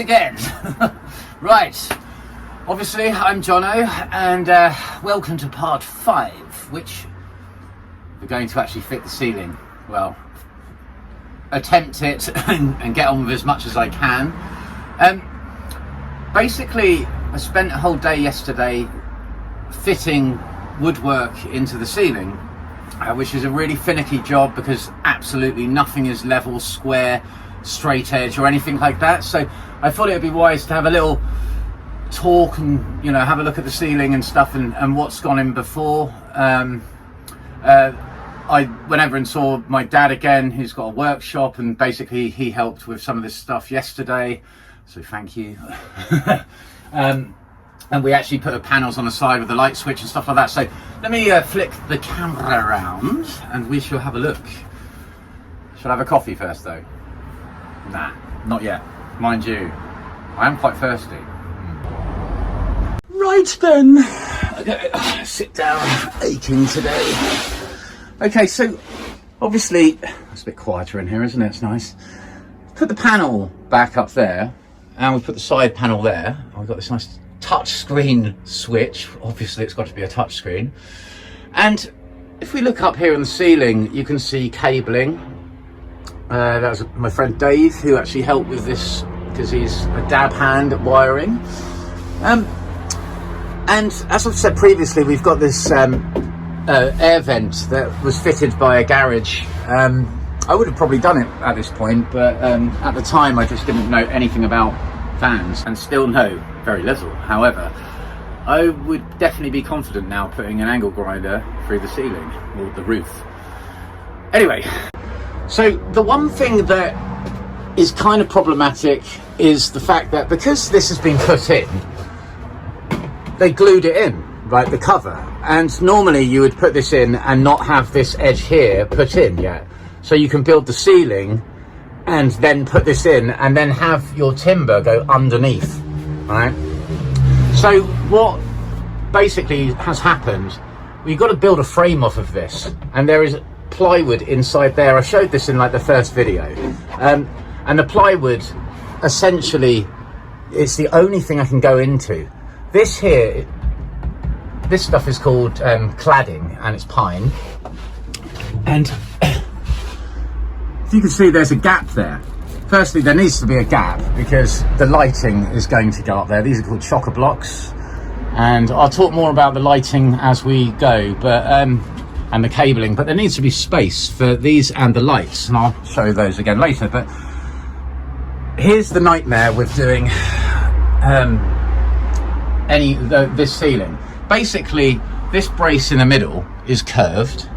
again. Right, obviously I'm Jono, and welcome to part 5, which we're going to actually fit the ceiling. Well, attempt it and get on with as much as I can. Basically, I spent a whole day yesterday fitting woodwork into the ceiling, which is a really finicky job because absolutely nothing is level, square, straight edge or anything like that. So I thought it would be wise to have a little talk and, you know, have a look at the ceiling and stuff and what's gone in before. I went over and saw my dad again, who's got a workshop, and basically he helped with some of this stuff yesterday, so thank you. And we actually put the panels on the side with the light switch and stuff like that. So let me flick the camera around and we shall have a look. Should I have a coffee first though? Nah, not yet. Mind you, I am quite thirsty. Right then, okay, sit down, aching today. Okay, so obviously, it's a bit quieter in here, isn't it? It's nice. Put the panel back up there, and we put the side panel there. I've got this nice touch screen switch. Obviously, it's got to be a touch screen. And if we look up here in the ceiling, you can see cabling. That was my friend Dave who actually helped with this because he's a dab hand at wiring. And as I've said previously, we've got this air vent that was fitted by a garage. I would have probably done it at this point, but at the time I just didn't know anything about fans and still know very little. However, I would definitely be confident now putting an angle grinder through the ceiling or the roof. Anyway, so the one thing that is kind of problematic is the fact that because this has been put in, they glued it in, right, the cover, and normally you would put this in and not have this edge here put in yet, so you can build the ceiling and then put this in and then have your timber go underneath, right? So what basically has happened, we've got to build a frame off of this, and there is plywood inside there. I showed this in like the first video, and the plywood essentially, it's the only thing I can go into. This here, this stuff is called cladding, and it's pine. And if you can see, there's a gap there. Firstly, there needs to be a gap because the lighting is going to go up there. These are called chocker blocks, and I'll talk more about the lighting as we go, but and the cabling, but there needs to be space for these and the lights, and I'll show you those again later. But here's the nightmare with doing this ceiling. Basically, this brace in the middle is curved.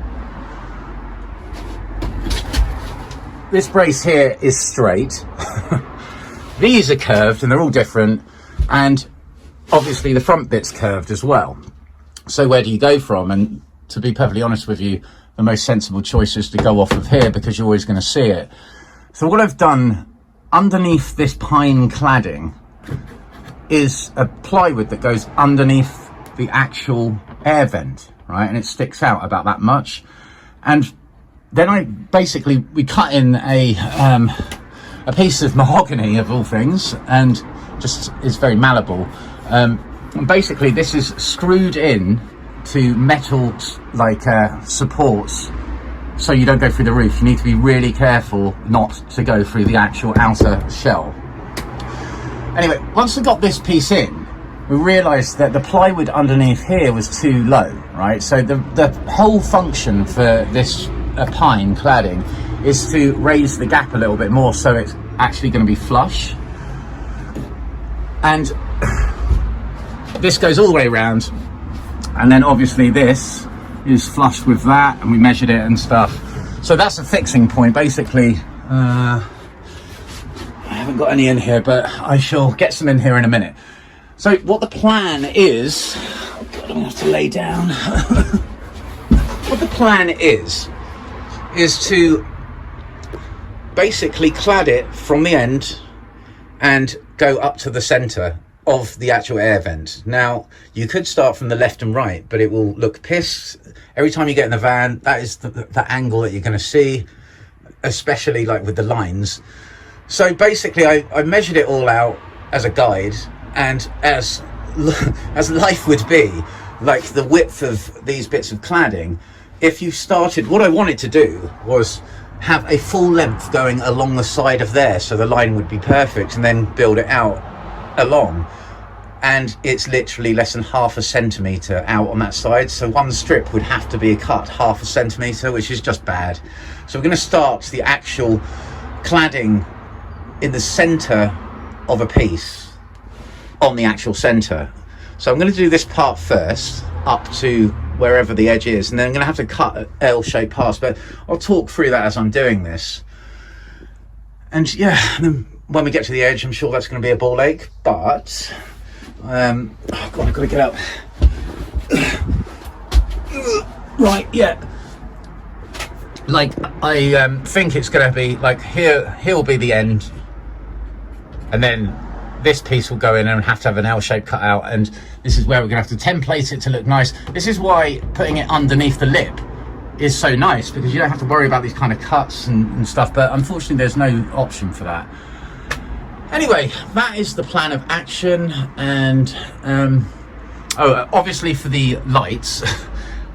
This brace here is straight. These are curved and they're all different, and obviously the front bit's curved as well. So where do you go from? And to be perfectly honest with you, the most sensible choice is to go off of here because you're always going to see it. So what I've done underneath this pine cladding is a plywood that goes underneath the actual air vent, right? And it sticks out about that much. And then we cut in a piece of mahogany of all things, and just is very malleable. And basically this is screwed in to metal like supports, so you don't go through the roof. You need to be really careful not to go through the actual outer shell. Anyway, once we got this piece in, we realized that the plywood underneath here was too low, right? So the whole function for this pine cladding is to raise the gap a little bit more so it's actually going to be flush. And this goes all the way around, and then obviously this is flush with that, and we measured it and stuff. So that's a fixing point. Basically, I haven't got any in here, but I shall get some in here in a minute. So what the plan is, oh God, I'm gonna have to lay down. What the plan is to basically clad it from the end and go up to the center of the actual air vent. Now, you could start from the left and right, but it will look piss. Every time you get in the van, that is the angle that you're going to see, especially like with the lines. So basically, I measured it all out, as a guide, and as life would be, like the width of these bits of cladding, if you started, what I wanted to do was have a full length going along the side of there, so the line would be perfect, and then build it out along. And it's literally less than ½ centimetre out on that side, so one strip would have to be cut ½ centimetre, which is just bad. So we're going to start the actual cladding in the centre of a piece, on the actual centre. So I'm going to do this part first, up to wherever the edge is, and then I'm going to have to cut an L-shaped pass, but I'll talk through that as I'm doing this. And yeah, then when we get to the edge, I'm sure that's going to be a ball ache, but oh God, I've got to get up. Right, yeah. Like, I think it's going to be like here will be the end, and then this piece will go in and have to have an L-shape cut out, and this is where we're going to have to template it to look nice. This is why putting it underneath the lip is so nice, because you don't have to worry about these kind of cuts and stuff, but unfortunately there's no option for that. Anyway, that is the plan of action. And obviously for the lights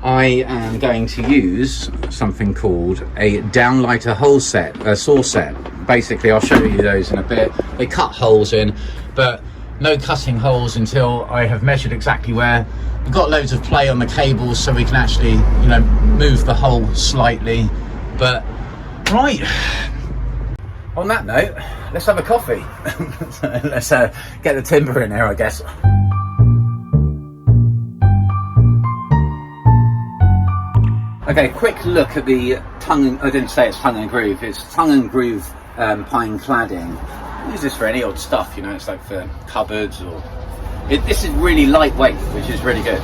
I am going to use something called a downlighter hole set, a saw set. Basically, I'll show you those in a bit. They cut holes in, but no cutting holes until I have measured exactly where. We've got loads of play on the cables, so we can actually, you know, move the hole slightly. But right, on that note, let's have a coffee. Let's get the timber in there, I guess. Okay, quick look at the tongue. I didn't say it's tongue and groove. It's tongue and groove pine cladding. I use this for any odd stuff, you know. It's like for cupboards or. This is really lightweight, which is really good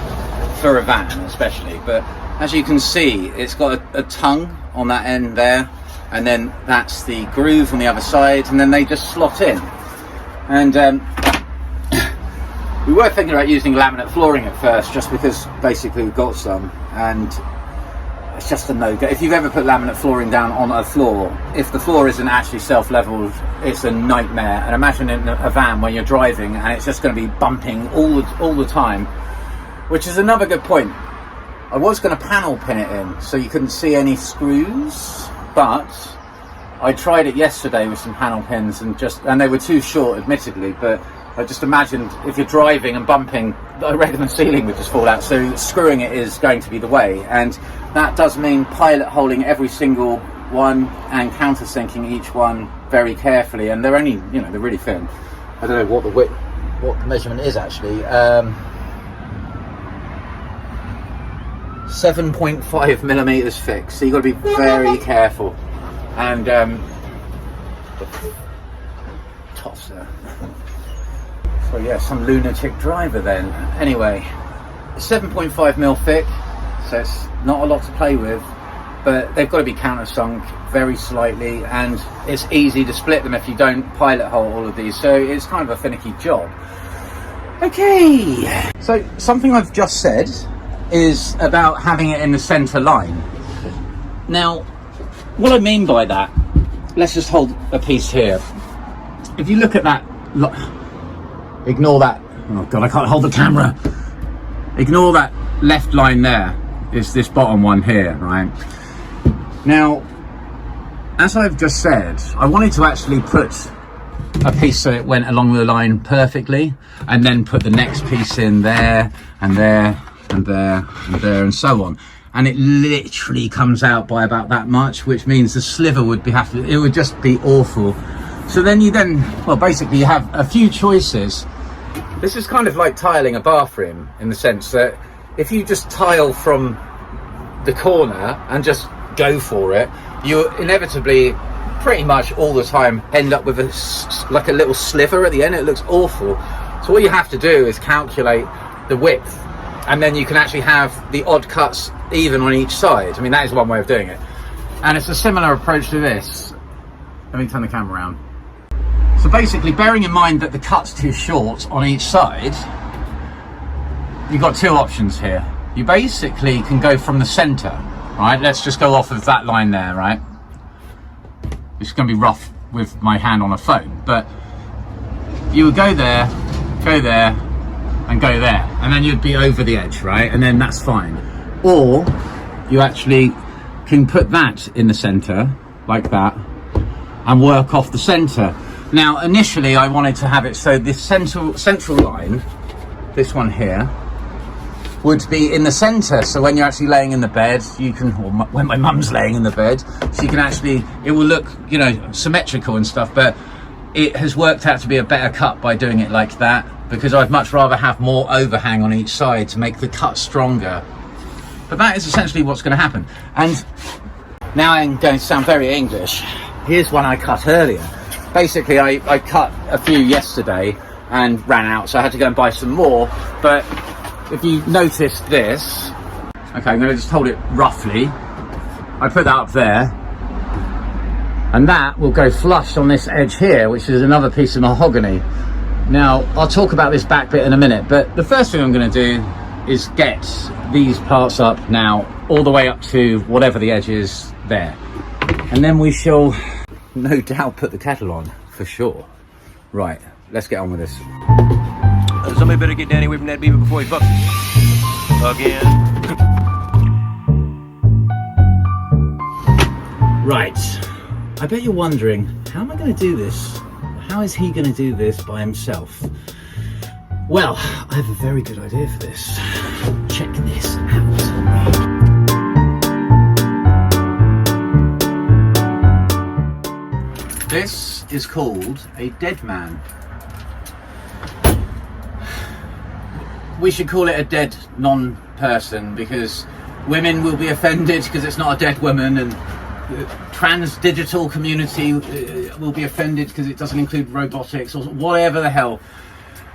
for a van, especially. But as you can see, it's got a tongue on that end there, and then that's the groove on the other side, and then they just slot in. And we were thinking about using laminate flooring at first, just because basically we've got some, and it's just a no-go. If you've ever put laminate flooring down on a floor, if the floor isn't actually self-leveled, it's a nightmare. And imagine in a van when you're driving and it's just going to be bumping all the time, which is another good point. I was going to panel pin it in so you couldn't see any screws, but I tried it yesterday with some panel pins and they were too short, admittedly, but I just imagined if you're driving and bumping, I reckon the ceiling would just fall out. So screwing it is going to be the way, and that does mean pilot holding every single one and countersinking each one very carefully. And they're only, you know, they're really thin. I don't know what the width, what the measurement is actually. 7.5 millimeters thick. So you've got to be very careful. And toss there. So yeah, some lunatic driver then. Anyway, 7.5 mil thick, so it's not a lot to play with, but they've got to be countersunk very slightly, and it's easy to split them if you don't pilot hole all of these, so it's kind of a finicky job. Okay, so something I've just said is about having it in the centre line. Now, what I mean by that, let's just hold a piece here. If you look at that, ignore that, oh God, I can't hold the camera. Ignore that left line there. It's this bottom one here, right? Now, as I've just said, I wanted to actually put a piece so it went along the line perfectly, and then put the next piece in there, and there, and there, and there, and so on. And it literally comes out by about that much, which means the sliver would be it would just be awful. So then well, basically you have a few choices. This is kind of like tiling a bathroom, in the sense that if you just tile from the corner and just go for it, you inevitably, pretty much all the time, end up with like a little sliver at the end. It looks awful. So what you have to do is calculate the width, and then you can actually have the odd cuts even on each side. I mean, that is one way of doing it. And it's a similar approach to this. Let me turn the camera around. So basically, bearing in mind that the cut's too short on each side, you've got two options here. You basically can go from the center, right? Let's just go off of that line there, right? It's going to be rough with my hand on a phone, but you would go there, and go there, and then you'd be over the edge, right? And then that's fine. Or you actually can put that in the center like that and work off the center. Now initially I wanted to have it so this central line, this one here, would be in the center, so when you're actually laying in the bed, you can, or when my mum's laying in the bed, she can actually, it will look, you know, symmetrical and stuff. But it has worked out to be a better cut by doing it like that, because I'd much rather have more overhang on each side to make the cut stronger. But that is essentially what's going to happen. And now I'm going to sound very English. Here's one I cut earlier. Basically I cut a few yesterday and ran out, so I had to go and buy some more. But if you noticed this, okay, I'm going to just hold it roughly. I put that up there, and that will go flush on this edge here, which is another piece of mahogany. Now, I'll talk about this back bit in a minute, but the first thing I'm going to do is get these parts up now, all the way up to whatever the edge is there. And then we shall no doubt put the kettle on, for sure. Right, let's get on with this. Somebody better get Danny away from that beaver before he bucks it again. Right, I bet you're wondering, how am I going to do this? How is he going to do this by himself? Well, I have a very good idea for this. Check this out. This is called a dead man. We should call it a dead non-person, because women will be offended because it's not a dead woman, and the trans digital community will be offended because it doesn't include robotics or whatever the hell.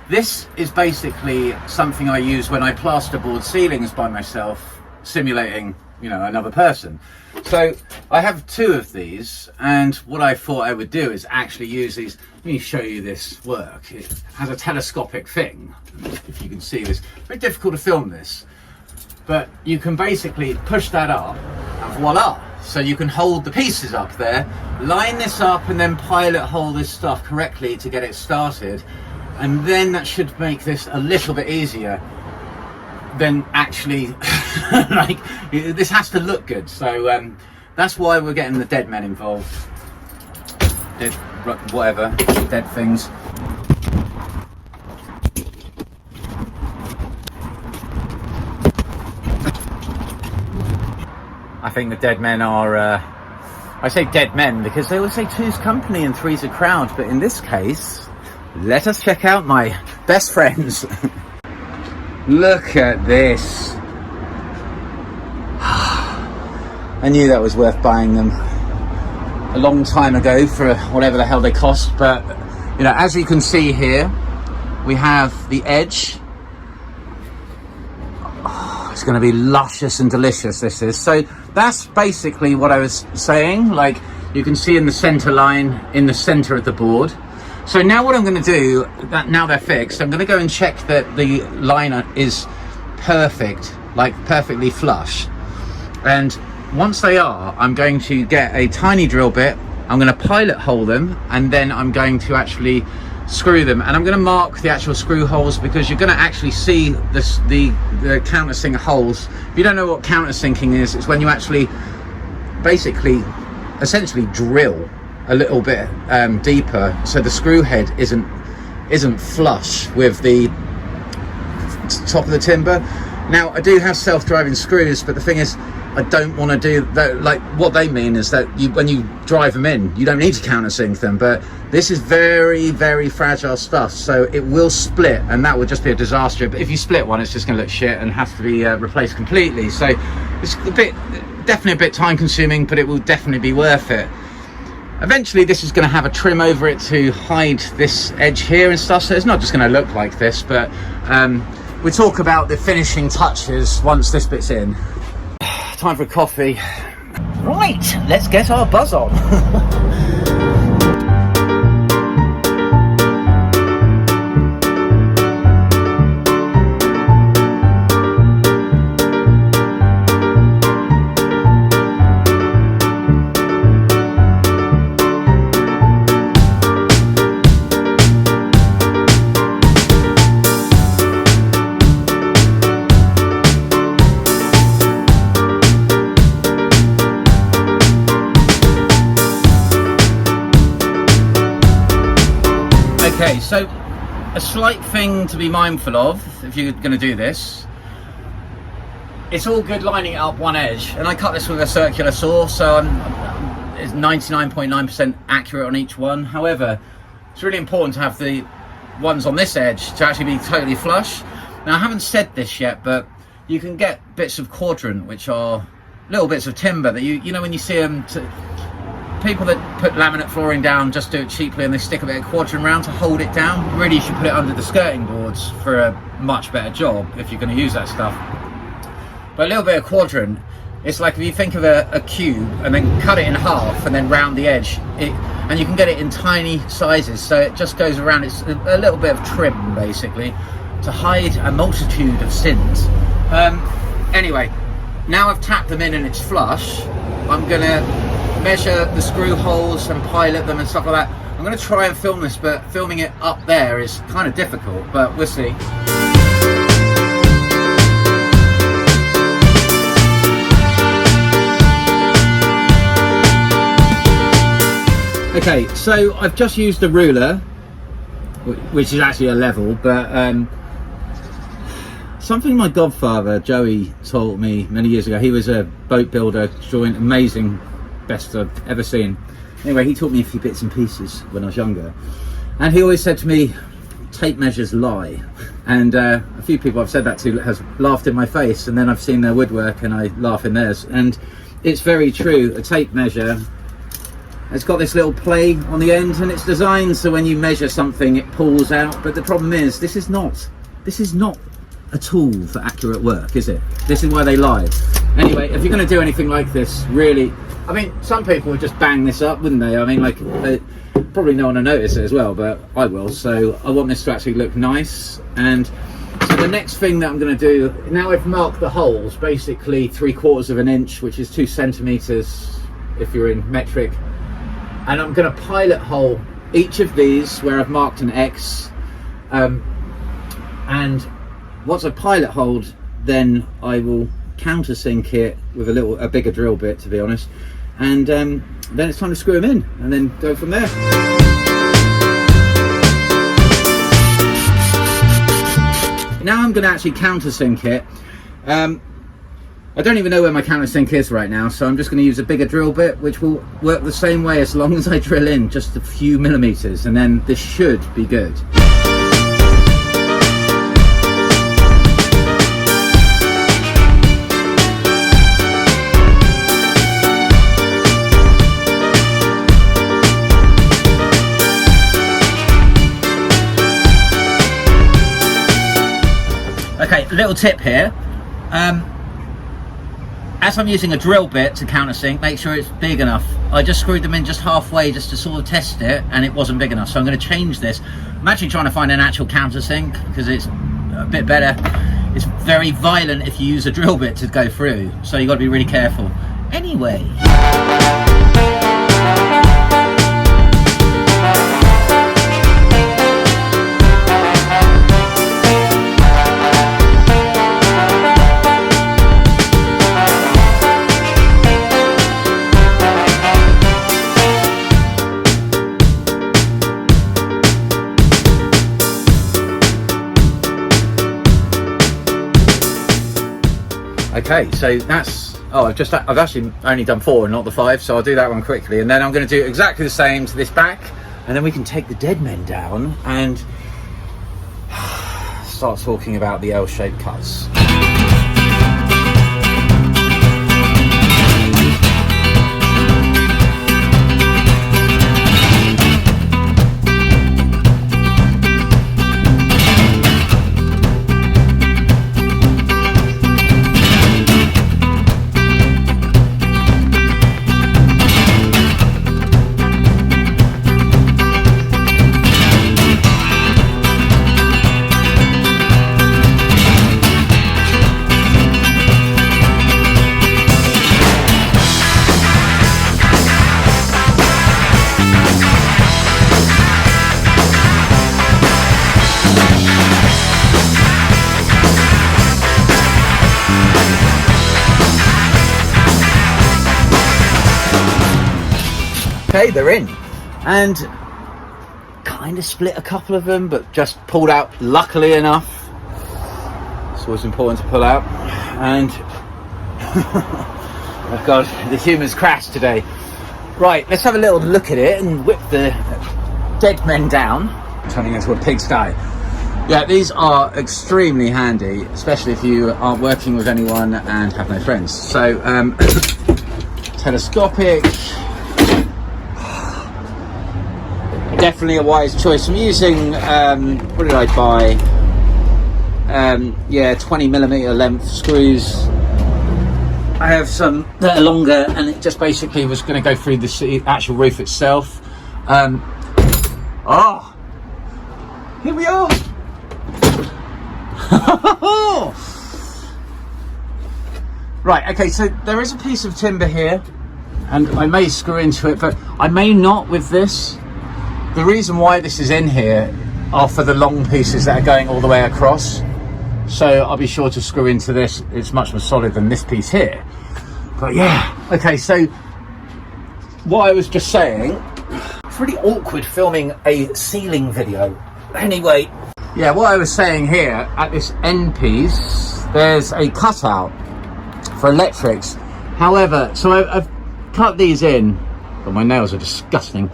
This is basically something I use when I plasterboard ceilings by myself, simulating, you know, another person. So I have two of these, and what I thought I would do is actually use these. Let me show you this work. It has a telescopic thing, if you can see this. Very difficult to film this, but you can basically push that up and voila. So you can hold the pieces up there, line this up, and then pilot hold this stuff correctly to get it started. And then that should make this a little bit easier than actually, like, this has to look good. So that's why we're getting the dead men involved. Dead, whatever, dead things. I think the dead men are, I say dead men because they always say two's company and three's a crowd, but in this case, let us check out my best friends. Look at this. I knew that was worth buying them a long time ago for whatever the hell they cost, but you know, as you can see here, we have the edge. Oh, it's going to be luscious and delicious, this is. So that's basically what I was saying. Like, you can see in the center line, in the center of the board. So now what I'm going to do, that now they're fixed, I'm going to go and check that the liner is perfect, like perfectly flush. And once they are, I'm going to get a tiny drill bit, I'm going to pilot hole them, and then I'm going to actually screw them. And I'm going to mark the actual screw holes, because you're going to actually see this, the countersink holes. If you don't know what countersinking is, it's when you actually basically essentially drill a little bit deeper, so the screw head isn't flush with the top of the timber. Now I do have self-driving screws, but the thing is, I don't want to do that. Like, what they mean is that when you drive them in, you don't need to countersink them, but this is very, very fragile stuff, so it will split, and that would just be a disaster. But if you split one, it's just going to look shit and has to be replaced completely. So it's definitely a bit time consuming, but it will definitely be worth it. Eventually this is going to have a trim over it to hide this edge here and stuff, so it's not just going to look like this, but we talk about the finishing touches once this bit's in. Time for a coffee. Right, let's get our buzz on. so a slight thing to be mindful of if you're going to do this, it's all good lining it up one edge, and I cut this with a circular saw, so it's 99.9% accurate on each one. However, it's really important to have the ones on this edge to actually be totally flush. Now, I haven't said this yet, but you can get bits of quadrant, which are little bits of timber that you know when you see them, people that put laminate flooring down just do it cheaply, and they stick a bit of quadrant around to hold it down. Really, you should put it under the skirting boards for a much better job if you're going to use that stuff. But a little bit of quadrant, it's like if you think of a cube and then cut it in half and then round the edge, and you can get it in tiny sizes, so it just goes around. It's a little bit of trim basically to hide a multitude of sins. Anyway, now I've tapped them in and it's flush, I'm gonna measure the screw holes and pilot them and stuff like that. I'm gonna try and film this, but filming it up there is kind of difficult, but we'll see. Okay, so I've just used a ruler, which is actually a level, but something my godfather Joey taught me many years ago. He was a boat builder, joint, amazing, best I've ever seen. Anyway, he taught me a few bits and pieces when I was younger, and he always said to me, tape measures lie. And a few people I've said that to has laughed in my face, and then I've seen their woodwork and I laugh in theirs, and it's very true. A tape measure, it's got this little play on the end, and it's designed so when you measure something it pulls out. But the problem is, this is not a tool for accurate work, is it? This is why they lie. Anyway, if you're going to do anything like this, really, I mean, some people would just bang this up, wouldn't they? I mean, like, probably no one will notice it as well, but I will. So I want this to actually look nice. And so the next thing that I'm going to do, now I've marked the holes, basically 3/4 of an inch, which is 2 centimeters if you're in metric. And I'm going to pilot hole each of these where I've marked an X, and once I pilot hold, then I will countersink it with a bigger drill bit, to be honest, and then it's time to screw them in and then go from there. Now I'm going to actually countersink it. I don't even know where my countersink is right now, so I'm just going to use a bigger drill bit, which will work the same way as long as I drill in just a few millimeters, and then this should be good. Okay, little tip here. As I'm using a drill bit to countersink, make sure it's big enough. I just screwed them in just halfway just to sort of test it, and it wasn't big enough. So I'm going to change this. I'm actually trying to find an actual countersink because it's a bit better. It's very violent if you use a drill bit to go through, so you've got to be really careful. Anyway. Okay, so that's, I've actually only done 4 and not the 5, so I'll do that one quickly, and then I'm going to do exactly the same to this back, and then we can take the dead men down and start talking about the L-shaped cuts. Okay, they're in, and kind of split a couple of them, but just pulled out luckily enough. It's always important to pull out. And oh god, the humans crashed today. Right, let's have a little look at it and whip the dead men down, turning into a pigsty. Yeah, these are extremely handy, especially if you aren't working with anyone and have no friends. So telescopic, definitely a wise choice. I'm using what did I buy? Yeah, 20mm length screws. I have some that are longer, and it just basically was going to go through the actual roof itself. Oh, here we are. Right, okay, so there is a piece of timber here, and I may screw into it, but I may not with this. The reason why this is in here are for the long pieces that are going all the way across. So I'll be sure to screw into this. It's much more solid than this piece here. But yeah, okay, so what I was just saying, it's really awkward filming a ceiling video. Anyway, yeah, what I was saying here, at this end piece, there's a cutout for electrics. However, so I've cut these in, but my nails are disgusting.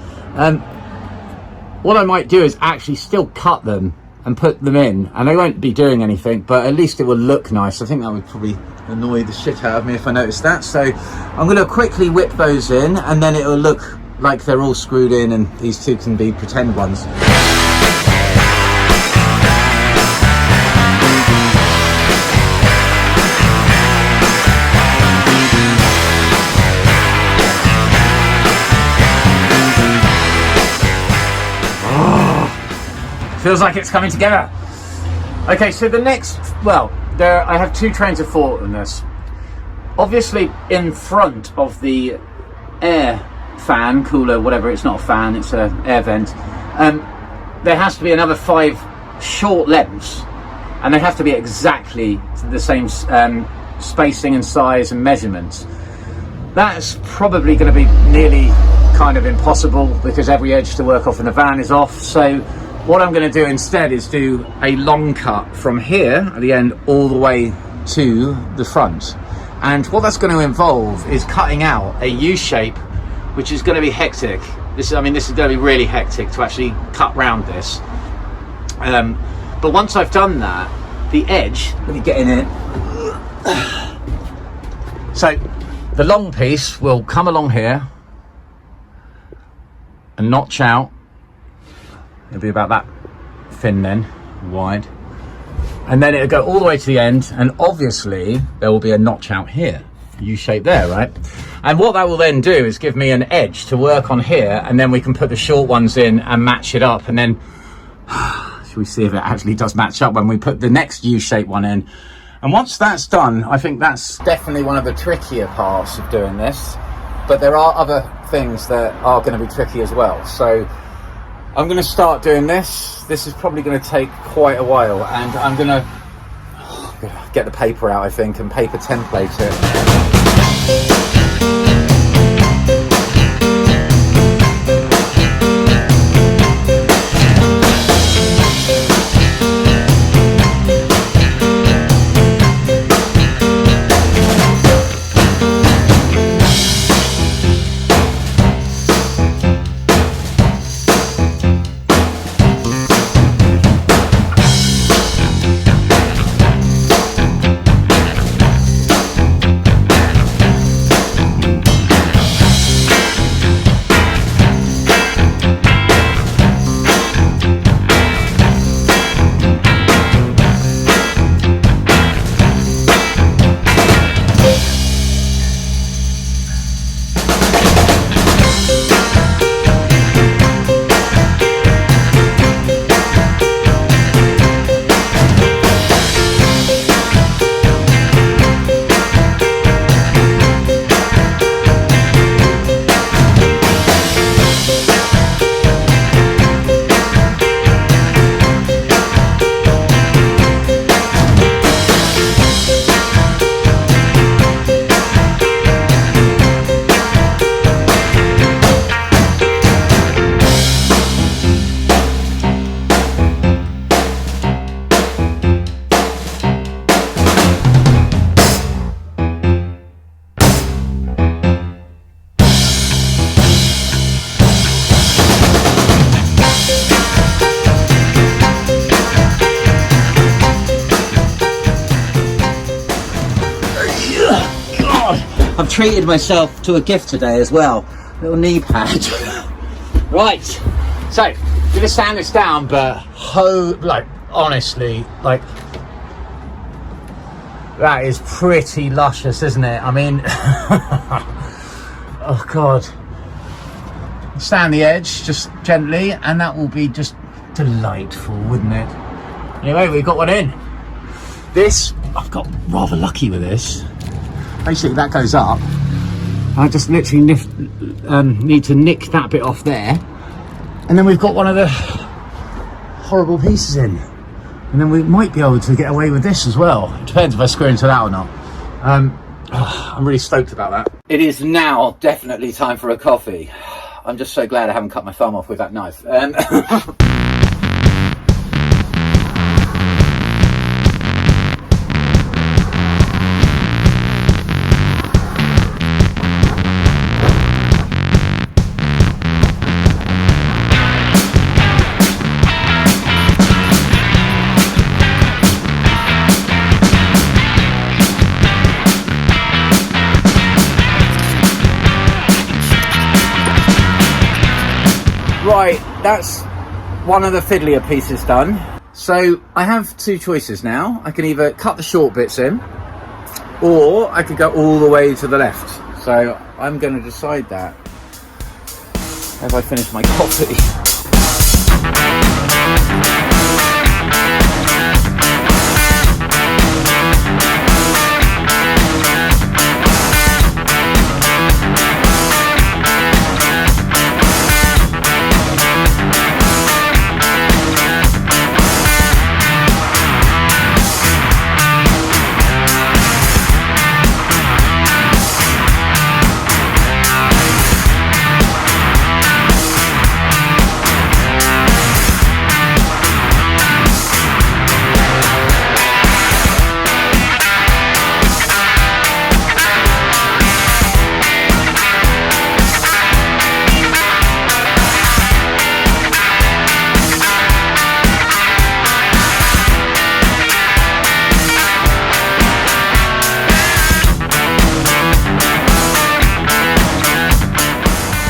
What I might do is actually still cut them and put them in, and they won't be doing anything, but at least it will look nice. I think that would probably annoy the shit out of me if I noticed that. So I'm going to quickly whip those in, and then it will look like they're all screwed in, and these two can be pretend ones. Feels like it's coming together. Okay, so the next, well, I have two trains of thought on this. Obviously, in front of the air fan, cooler, whatever, it's not a fan, it's an air vent, there has to be another 5 short lengths, and they have to be exactly the same spacing and size and measurements. That's probably going to be nearly kind of impossible, because every edge to work off in the van is off. So what I'm going to do instead is do a long cut from here at the end all the way to the front. And what that's going to involve is cutting out a U-shape, which is going to be hectic. This is going to be really hectic to actually cut round this. But once I've done that, the edge, let me get in it. So the long piece will come along here and notch out. It'll be about that thin then, wide. And then it'll go all the way to the end, and obviously there will be a notch out here, U-shape there, right? And what that will then do is give me an edge to work on here, and then we can put the short ones in and match it up, and then should we see if it actually does match up when we put the next U-shape one in. And once that's done, I think that's definitely one of the trickier parts of doing this, but there are other things that are going to be tricky as well. So I'm going to start doing this. This is probably going to take quite a while, and I'm going to get the paper out, I think, and paper template it. I've treated myself to a gift today as well. Little knee pad. Right, so gonna sand this down, but honestly, like, that is pretty luscious, isn't it? I mean, oh God. Sand the edge just gently, and that will be just delightful, wouldn't it? Anyway, we've got one in. This, I've got rather lucky with this. Basically, that goes up. I just literally need to nick that bit off there, and then we've got one of the horrible pieces in. And then we might be able to get away with this as well. It depends if I screw into that or not. I'm really stoked about that. It is now definitely time for a coffee. I'm just so glad I haven't cut my thumb off with that knife. Right, that's one of the fiddlier pieces done. So I have two choices now. I can either cut the short bits in, or I could go all the way to the left. So I'm going to decide that as I finish my coffee.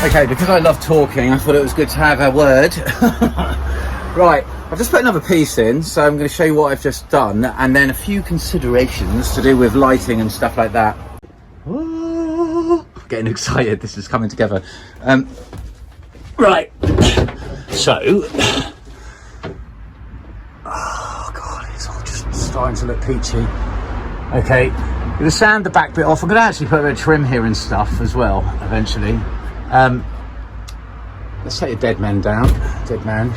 Okay, because I love talking, I thought it was good to have a word. Right, I've just put another piece in, so I'm going to show you what I've just done, and then a few considerations to do with lighting and stuff like that. Oh, I'm getting excited, this is coming together. Right, so... Oh God, it's all just starting to look peachy. Okay, I'm going to sand the back bit off. I'm going to actually put a bit of trim here and stuff as well, eventually. Let's take a dead man down. Dead man.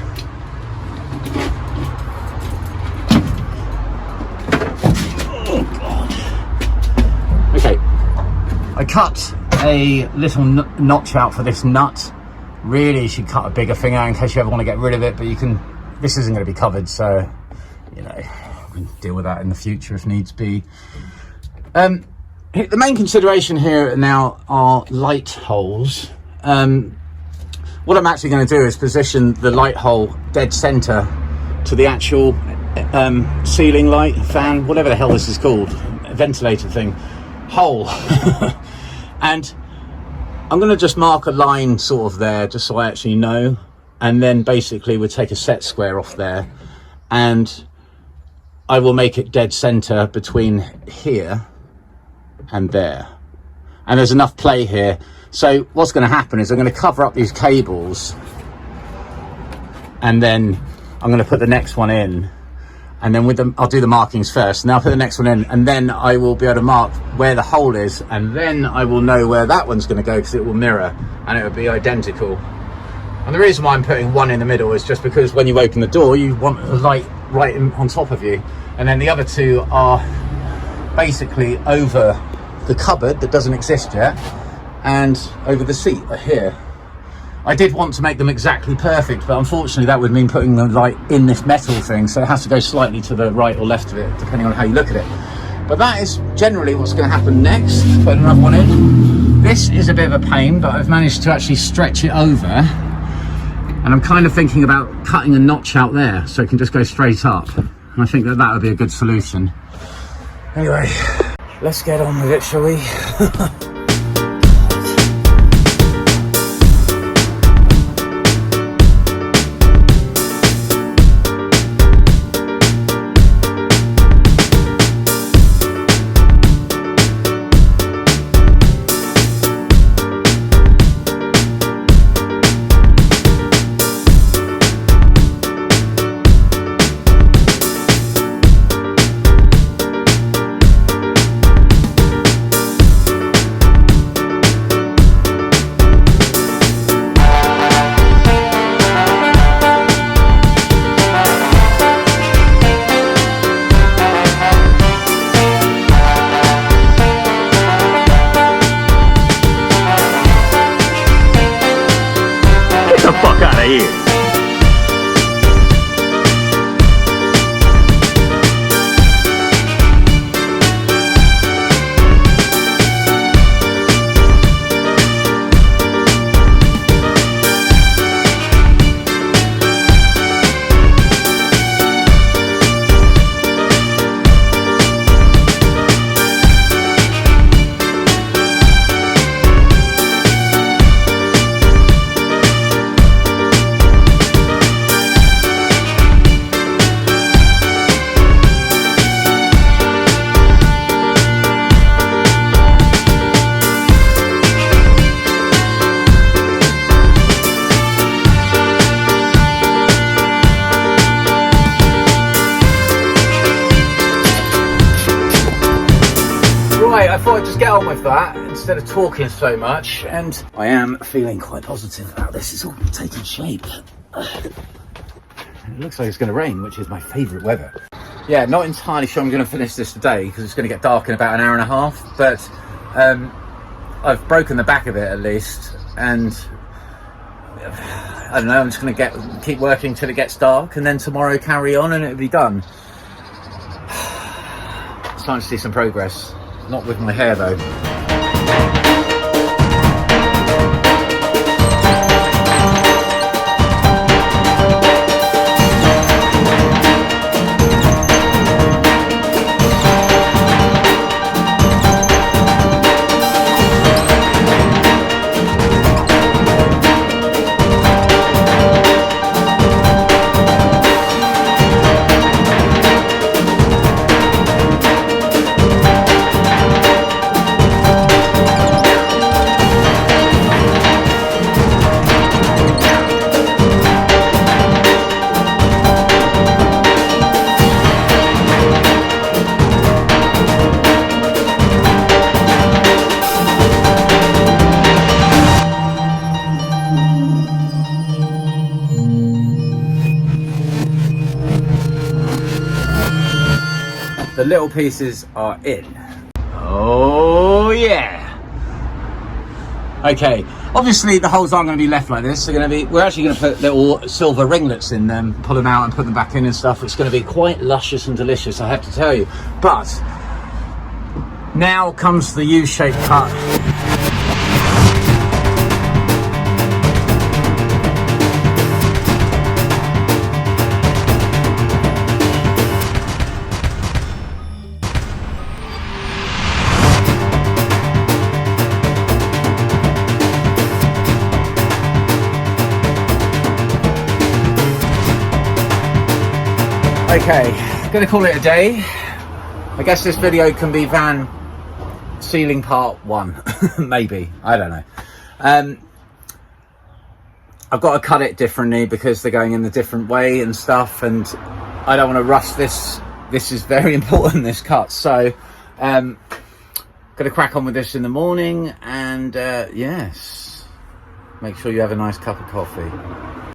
Oh God. Okay. I cut a little notch out for this nut. Really, you should cut a bigger thing out in case you ever want to get rid of it. But you can. This isn't going to be covered, so you know, we can deal with that in the future if needs be. The main consideration here now are light holes. What I'm actually going to do is position the light hole dead center to the actual ceiling light, fan, whatever the hell this is called, ventilator thing, hole. And I'm going to just mark a line sort of there, just so I actually know. And then basically we'll take a set square off there, and I will make it dead center between here and there. And there's enough play here. So what's going to happen is I'm going to cover up these cables, and then I'm going to put the next one in, and then with them I'll do the markings first, and then I'll put the next one in, and then I will be able to mark where the hole is, and then I will know where that one's going to go, because it will mirror and it will be identical. And the reason why I'm putting one in the middle is just because when you open the door you want a light right on top of you, and then the other two are basically over the cupboard that doesn't exist yet, and over the seat here. I did want to make them exactly perfect, but unfortunately that would mean putting the light in this metal thing, so it has to go slightly to the right or left of it, depending on how you look at it. But that is generally what's going to happen next. Put another one in. This is a bit of a pain, but I've managed to actually stretch it over, and I'm kind of thinking about cutting a notch out there so it can just go straight up, and I think that would be a good solution. Anyway, let's get on with it, shall we? here. I thought I'd just get on with that instead of talking so much, and I am feeling quite positive about this. It's all taking shape. It looks like it's going to rain, which is my favourite weather. Yeah, not entirely sure I'm going to finish this today because it's going to get dark in about an hour and a half, but I've broken the back of it at least, and I don't know, I'm just going to keep working till it gets dark, and then tomorrow carry on and it'll be done. It's time to see some progress. Not with my hair though. The little pieces are in. Oh yeah. Okay, obviously the holes aren't going to be left like this. We're actually going to put little silver ringlets in them, pull them out and put them back in and stuff. It's going to be quite luscious and delicious, I have to tell you. But now comes the U-shaped cut. Okay, gonna call it a day. I guess this video can be van ceiling part 1, maybe, I don't know. I've got to cut it differently because they're going in a different way and stuff, and I don't want to rush this. This is very important, this cut. So gonna crack on with this in the morning, and yes, make sure you have a nice cup of coffee.